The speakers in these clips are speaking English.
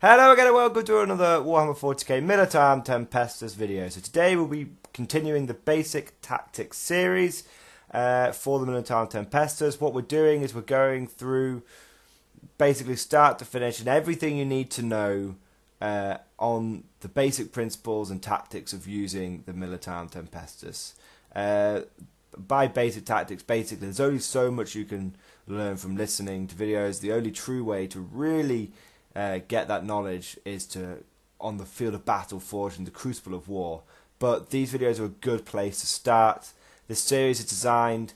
Hello again and welcome to another Warhammer 40k Militarum Tempestus video. So today we'll be continuing the basic tactics series for the Militarum Tempestus. What we're doing is we're going through basically start to finish and everything you need to know on the basic principles and tactics of using the Militarum Tempestus. By basic tactics, basically there's only so much you can learn from listening to videos. The only true way to really get that knowledge is to on the field of battle, forged in the crucible of war. But these videos are a good place to start. This series is designed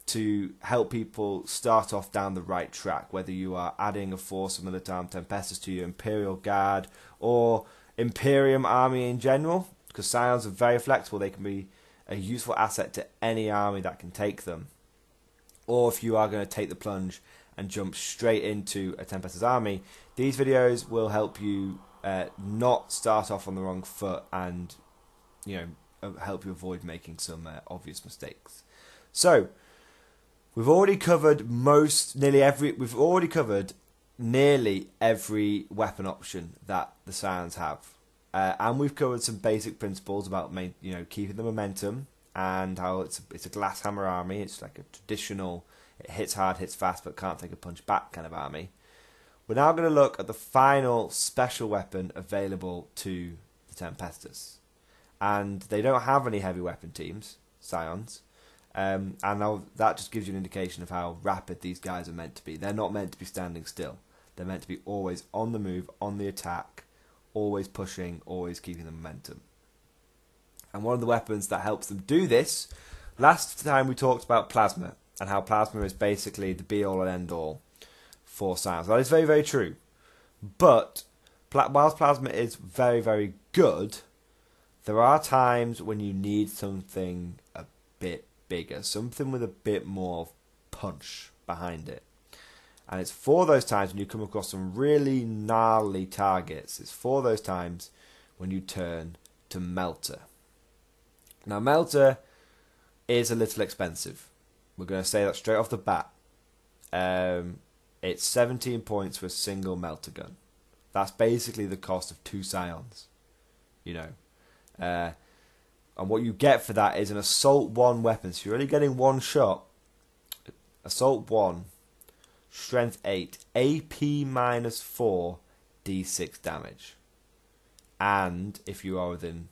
to help people start off down the right track, whether you are adding a force of Militarum Tempestus to your Imperial Guard or Imperium army in general, because Scions are very flexible. They can be a useful asset to any army that can take them. Or if you are going to take the plunge and jump straight into a Tempestus army, these videos will help you not start off on the wrong foot and help you avoid making some obvious mistakes. So we've already covered nearly every weapon option that the Scions have, and we've covered some basic principles about keeping the momentum and how it's a glass hammer army. It's like a traditional, it hits hard, hits fast, but can't take a punch back kind of army. We're now going to look at the final special weapon available to the Tempestus. And they don't have any heavy weapon teams, Scions. And now that just gives you an indication of how rapid these guys are meant to be. They're not meant to be standing still. They're meant to be always on the move, on the attack, always pushing, always keeping the momentum. And one of the weapons that helps them do this, last time we talked about plasma, and how plasma is basically the be-all and end-all for Scions. That is very, very true. But whilst plasma is very, very good, there are times when you need something a bit bigger, something with a bit more punch behind it. And it's for those times when you come across some really gnarly targets. It's for those times when you turn to Melta. Now, Melta is a little expensive. We're going to say that straight off the bat. It's 17 points for a single Melta gun. That's basically the cost of 2 Scions. And what you get for that is an Assault 1 weapon. So you're only getting one shot. Assault 1, Strength 8, AP -4, D6 damage. And if you are within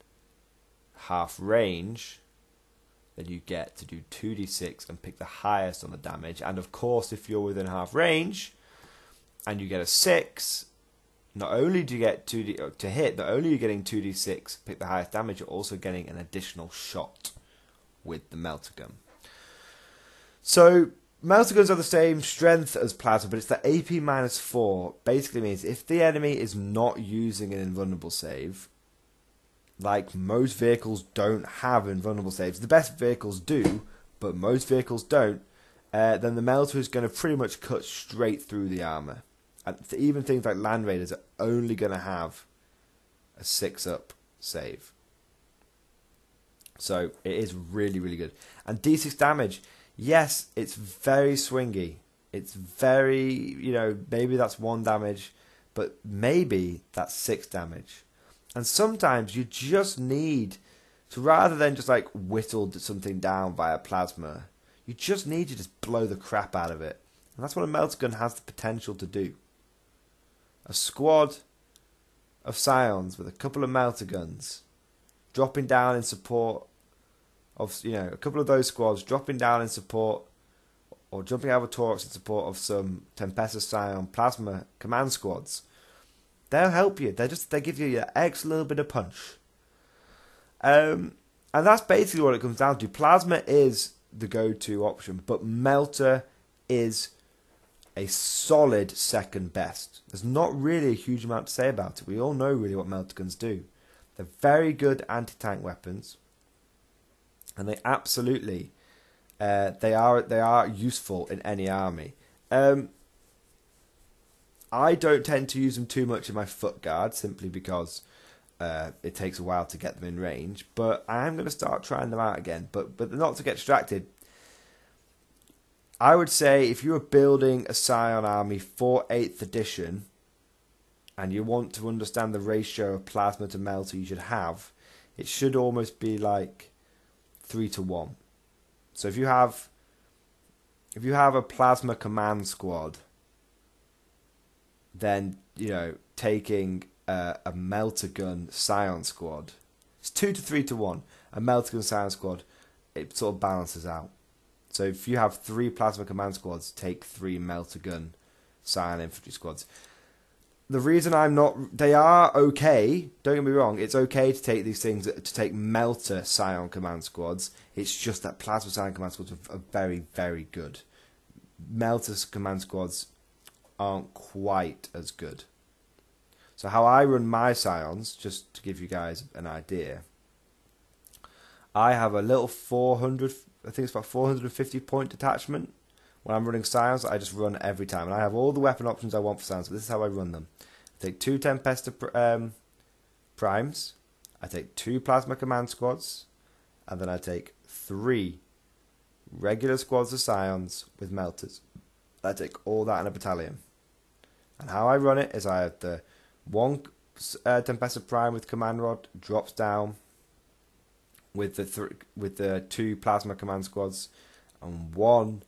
half range, then you get to do 2d6 and pick the highest on the damage. And of course, if you're within half range and you get a 6, not only do you get 2d to hit, not only are you getting 2d6, pick the highest damage, you're also getting an additional shot with the Melta gun. So Melta guns are the same strength as plasma, but it's the AP -4. Basically means if the enemy is not using an invulnerable save, like most vehicles don't have invulnerable saves. The best vehicles do, but most vehicles don't. Then the Melta is going to pretty much cut straight through the armor. And even things like Land Raiders are only going to have a 6-up save. So it is really, really good. And D6 damage, yes, it's very swingy. It's very, maybe that's 1 damage, but maybe that's 6 damage. And sometimes you just need to, rather than just like whittle something down via plasma, you just need to just blow the crap out of it. And that's what a Melta gun has the potential to do. A squad of Scions with a couple of Melta guns dropping down in support of, a couple of those squads dropping down in support or jumping out of a Torx in support of some Tempestus Scion plasma command squads. They'll help you. They give you an extra little bit of punch. And that's basically what it comes down to. Plasma is the go-to option, but Melta is a solid second best. There's not really a huge amount to say about it. We all know really what Melta guns do. They're very good anti-tank weapons, and they absolutely they are useful in any army. I don't tend to use them too much in my foot guard, simply because it takes a while to get them in range. But I am going to start trying them out again. But not to get distracted. I would say if you were building a Scion army for 8th edition, and you want to understand the ratio of plasma to melta you should have, it should almost be like 3-to-1. So if you have a plasma command squad, then taking a melta gun scion squad, it's 2 to 3-to-1. A melta gun scion squad, it sort of balances out. So if you have 3 plasma command squads, take 3 melta gun scion infantry squads. The reason they are okay, don't get me wrong, it's okay to take these things, to take melta scion command squads. It's just that plasma scion command squads are very, very good. Melta command squads aren't quite as good. So how I run my scions, just to give you guys an idea, I have a little 400, I think it's about 450 point detachment. When I'm running scions, I just run every time. And I have all the weapon options I want for scions, but this is how I run them. I take 2 Tempestus primes, I take 2 plasma command squads, and then I take 3 regular squads of scions with melters. I take all that in a battalion. And how I run it is I have the 1 Tempestus prime with command rod drops down with the 2 plasma command squads, and 1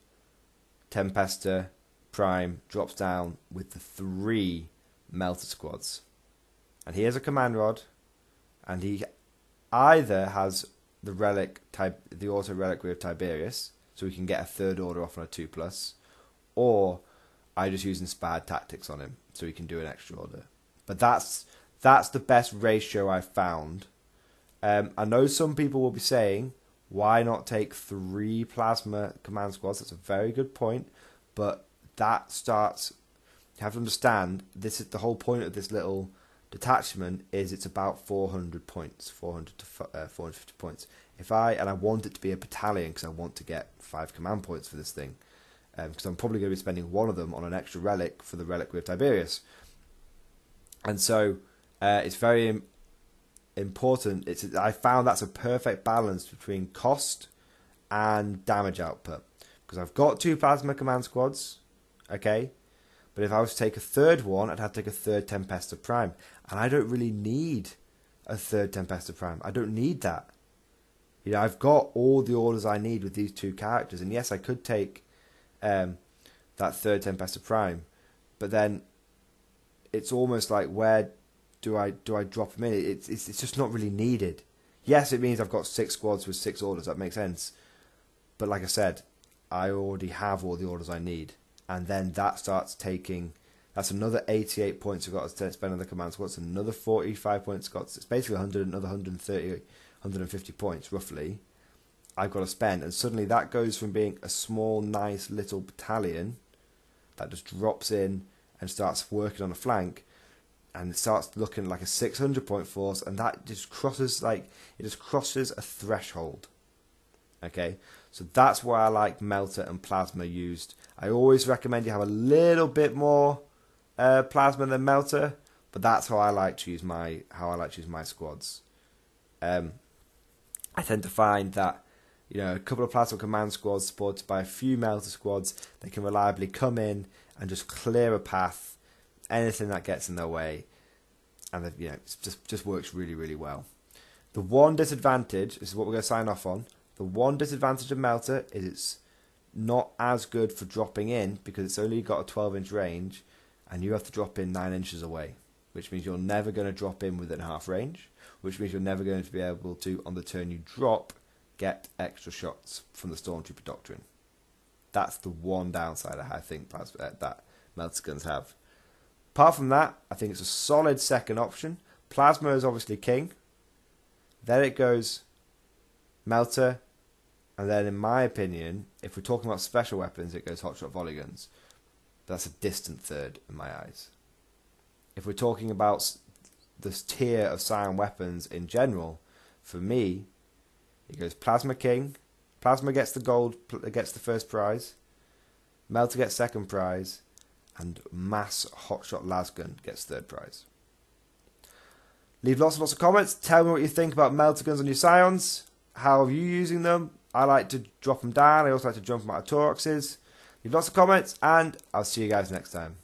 Tempestus prime drops down with the 3 melta squads. And he has a command rod, and he either has the auto reliquary of Tiberius, so we can get a 3rd order off on a 2+, or I just use inspired tactics on him, so he can do an extra order. But that's the best ratio I've found. I know some people will be saying, why not take 3 plasma command squads? That's a very good point, but that starts. You have to understand, this is the whole point of this little detachment. Is it's about 400 points, 400 to 450 points. I want it to be a battalion because I want to get 5 command points for this thing, because I'm probably going to be spending 1 of them on an extra relic for the reliquary of Tiberius, and so it's very important. I found that's a perfect balance between cost and damage output, because I've got 2 plasma command squads, okay, but if I was to take a 3rd one, I'd have to take a 3rd Tempestus prime, and I don't really need a 3rd Tempestus prime. I don't need that. I've got all the orders I need with these 2 characters, and yes, I could take that 3rd Tempestus prime, but then it's almost like, where do I drop them in? It's just not really needed. Yes, it means I've got 6 squads with 6 orders. That makes sense. But like I said, I already have all the orders I need. And then that starts taking. That's another 88 points I've got to spend on the command squads. Another 45 points. It's basically another 130, 150 points roughly I've got to spend. And suddenly that goes from being a small, nice little battalion that just drops in and starts working on a flank, and it starts looking like a 600 point force, and that just crosses a threshold. Okay, so that's why I like melta and plasma used. I always recommend you have a little bit more plasma than melta, but that's how I like to use my squads. I tend to find that a couple of plasma command squads supported by a few melta squads, they can reliably come in and just clear a path, anything that gets in their way, and it just works really, really well. The one disadvantage, this is what we're going to sign off on. The one disadvantage of melta is it's not as good for dropping in, because it's only got a 12-inch range, and you have to drop in 9 inches away, which means you're never going to drop in within half range, which means you're never going to be able to, on the turn you drop, get extra shots from the Stormtrooper Doctrine. That's the one downside I think that melta guns have. Apart from that, I think it's a solid second option. Plasma is obviously king. Then it goes melta, and then in my opinion, if we're talking about special weapons, it goes hotshot volley guns. That's a distant third in my eyes. If we're talking about this tier of scion weapons in general, for me, it goes plasma king. Plasma gets the gold, gets the first prize. Melta gets second prize, and mass hotshot lasgun gets third prize. Leave lots and lots of comments. Tell me what you think about melta guns on your scions. How are you using them? I like to drop them down. I also like to jump them out of Tauruxes. Leave lots of comments, and I'll see you guys next time.